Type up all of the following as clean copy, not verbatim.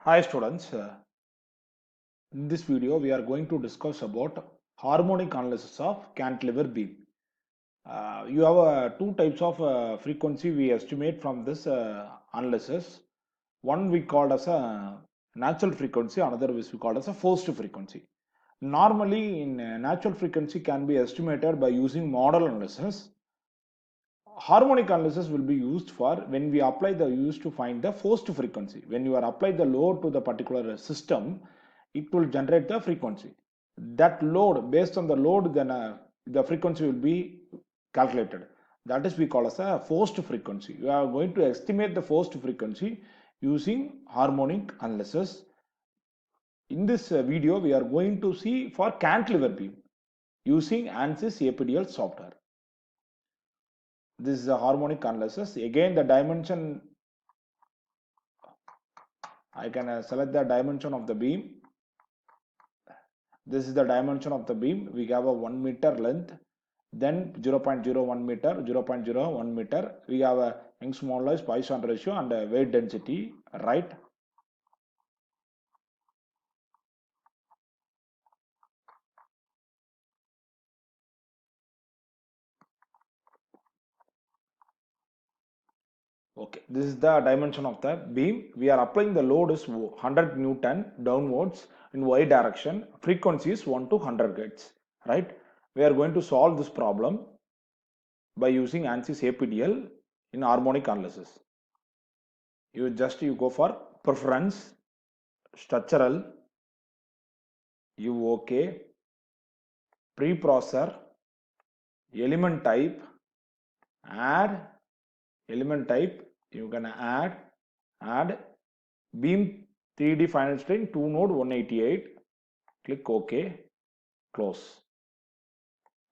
Hi students, in this video we are going to discuss about harmonic analysis of cantilever beam. You have two types of frequency we estimate from this analysis. One we called as a natural frequency, another is we called as a forced frequency. Normally in natural frequency can be estimated by using model analysis. Harmonic analysis will be used for when we apply the used to find the forced frequency. When you are apply the load to the particular system, it will generate the frequency. That load, based on the load, then the frequency will be calculated. That is we call as a forced frequency. You are going to estimate the forced frequency using harmonic analysis. In this video, we are going to see for cantilever beam using ANSYS APDL software. This is a harmonic analysis. Again, the dimension, I can select the dimension of the beam. This is the dimension of the beam. We have a 1 meter length, then 0.01 meter, 0.01 meter. We have a Young's modulus, Poisson ratio, and a weight density, right? Okay, this is the dimension of the beam. We are applying the load is 100 Newton downwards in y direction. Frequency is 1 to 100 Hz, right? We are going to solve this problem by using ANSYS APDL in harmonic analysis. You go for preference, structural, you OK, preprocessor, element type, add element type, you can add beam 3D final strain 2 node 188, click OK, close.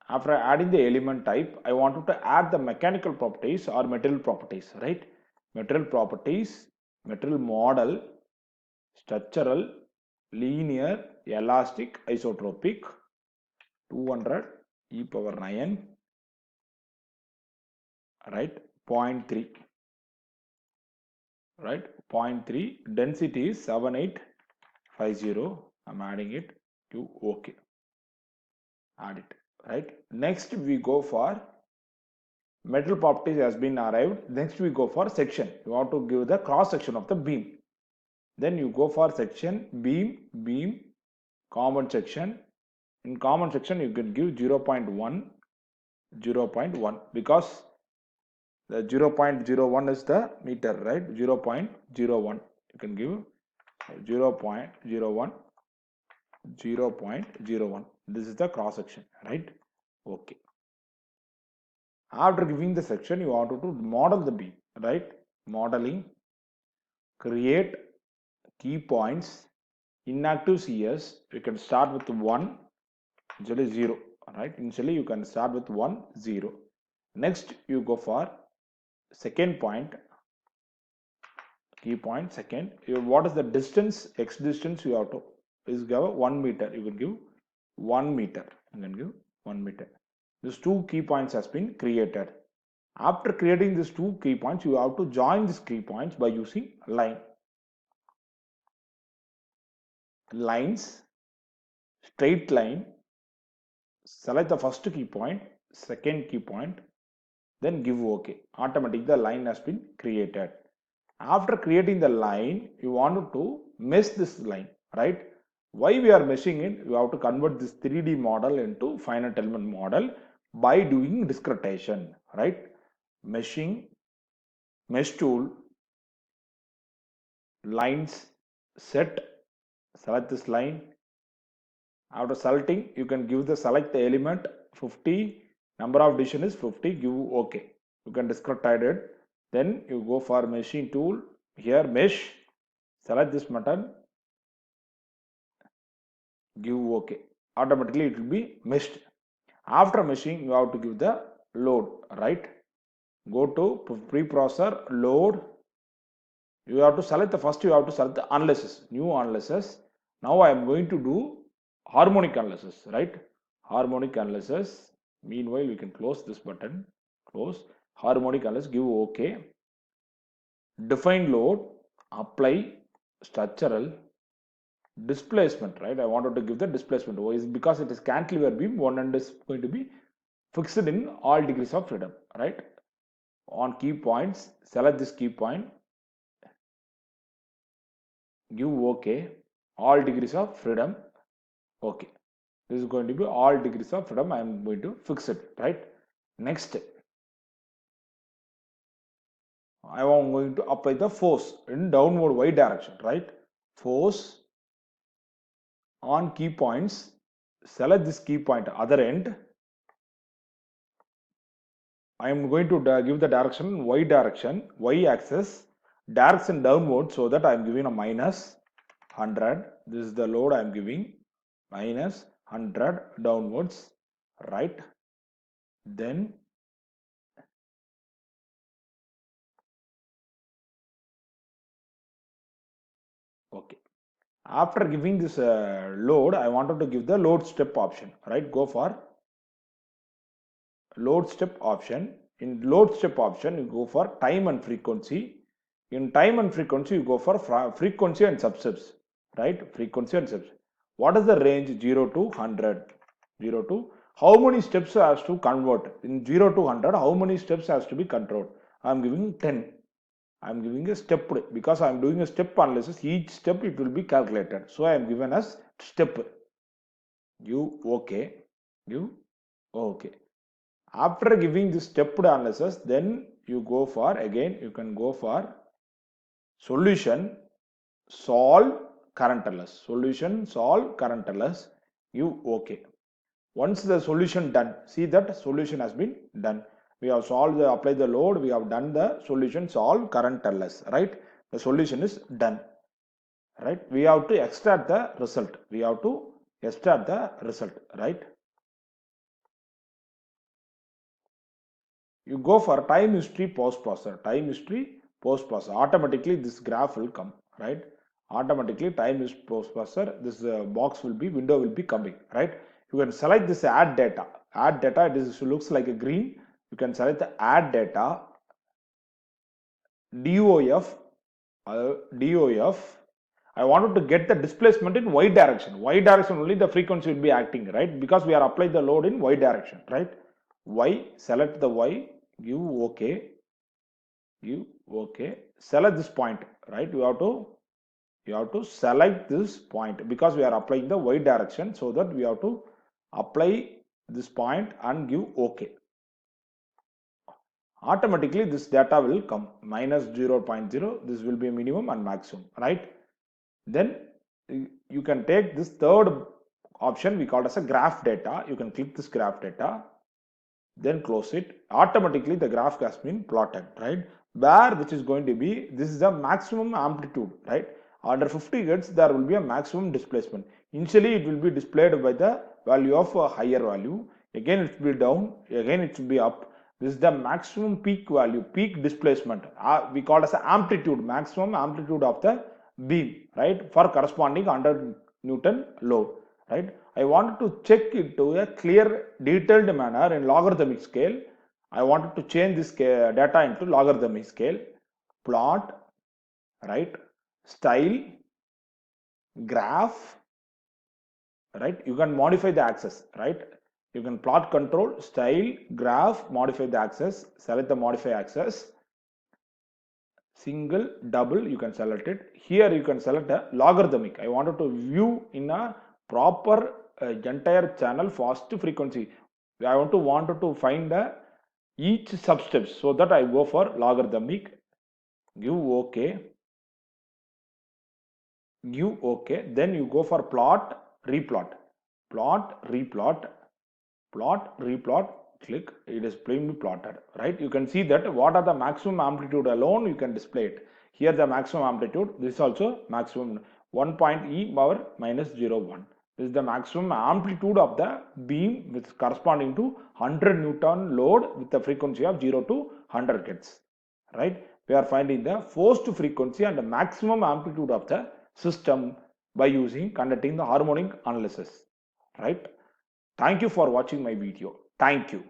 After adding the element type, I wanted to add the mechanical properties or material properties, right? Material properties, material model, structural, linear, elastic, isotropic, 200 e power 9, right? 0.3, right? 0.3, density is 7850. I'm adding it to OK. Add it, right? Next we go for metal properties has been arrived. Next we go for section. You want to give the cross section of the beam. Then you go for section, beam, common section. In common section you can give 0.1, 0.1 because the 0.01 is the meter, right? 0.01. You can give 0.01, 0.01. This is the cross section, right? Okay. After giving the section, you want to model the beam, right? Modeling, create key points, inactive CS. You can start with 1, usually 0, right? Initially, you can start with 1, 0. Next, you go for second point, key point, second. What is the distance, x distance you have to, is give 1 meter. You will give 1 meter. You can give 1 meter. These two key points has been created. After creating these two key points, you have to join these key points by using lines, straight line. Select the first key point, second key point, then give OK. Automatically the line has been created. After creating the line, you want to mesh this line, right? Why we are meshing it? You have to convert this 3D model into finite element model by doing discretization, right? Meshing, mesh tool, lines, set, select this line. After selecting, you can give the select the element 50, number of decision is 50, give OK. You can discretize it. Then you go for meshing tool, here mesh, select this button, give OK. Automatically it will be meshed. After meshing, you have to give the load, right? Go to preprocessor, load. You have to select the first, you have to select the analysis, new analysis. Now I am going to do harmonic analysis, right? Harmonic analysis. Meanwhile, we can close this button, close. Harmonic analysis, give OK. Define load, apply, structural displacement, right? I wanted to give the displacement. Why is because it is cantilever beam, one end is going to be fixed in all degrees of freedom, right? On key points, select this key point, give OK, all degrees of freedom, OK. This is going to be all degrees of freedom. I am going to fix it, right? Next, I am going to apply the force in downward y direction, right? Force on key points, select this key point other end. I am going to give the direction y direction, y axis, direction downward, so that I am giving a minus 100. This is the load I am giving, minus 100 downwards, right? Then okay. After giving this load, I wanted to give the load step option, right? Go for load step option. In load step option, you go for time and frequency. In time and frequency, you go for frequency and substeps, right? Frequency and steps. What is the range? 0 to 100. 0 to how many steps has to convert? In 0 to 100, how many steps has to be controlled? I am giving 10. I am giving a step because I am doing a step analysis. Each step it will be calculated. So I am given as step. You okay. You okay. After giving this step analysis, then you go for again. You can go for solution, solve currentless. Solution, solve currentless. You okay. Once the solution done, see that solution has been done. We have solved the apply the load, we have done the solution, solve currentless, right? The solution is done, right? We have to extract the result. We have to extract the result, right? You go for time history post processor. Time history post processor. Automatically this graph will come, right? Automatically time is post processor. This box will be window will be coming, right? You can select this add data. Add data. This looks like a green. You can select the add data. DOF. DOF. I wanted to get the displacement in y direction. Y direction only the frequency will be acting, right? Because we are applying the load in y direction, right? Y. Select the y. Give OK. Give OK. Select this point, right? You have to select this point because we are applying the y direction, so that we have to apply this point and give OK. Automatically this data will come minus 0.0. This will be minimum and maximum, right? Then you can take this third option we call as a graph data. You can click this graph data, then close it. Automatically the graph has been plotted, right? Where which is going to be, this is the maximum amplitude, right? Under 50 Hz there will be a maximum displacement. Initially it will be displayed by the value of a higher value. Again it will be down, again it will be up. This is the maximum peak value, peak displacement. We call as amplitude, maximum amplitude of the beam, right? For corresponding 100 Newton load, right? I wanted to check it to a clear, detailed manner in logarithmic scale. I wanted to change this data into logarithmic scale. Plot, right? Style, graph, right? You can modify the axis, right? You can plot control, style, graph, modify the axis, select the modify axis. Single, double, you can select it. Here you can select a logarithmic. I wanted to view in a proper entire channel fast frequency. I wanted to find each substeps, so that I go for logarithmic. Give OK. Give OK. Then you go for plot, replot. Plot, replot. Plot, replot. Click, it is plainly plotted, right? You can see that what are the maximum amplitude alone, you can display it. Here the maximum amplitude, this is also maximum 1.e power minus 0.1. This is the maximum amplitude of the beam which is corresponding to 100 Newton load with the frequency of 0 to 100 Hz, right? We are finding the forced frequency and the maximum amplitude of the system by conducting the harmonic analysis, right? Thank you for watching my video. Thank you.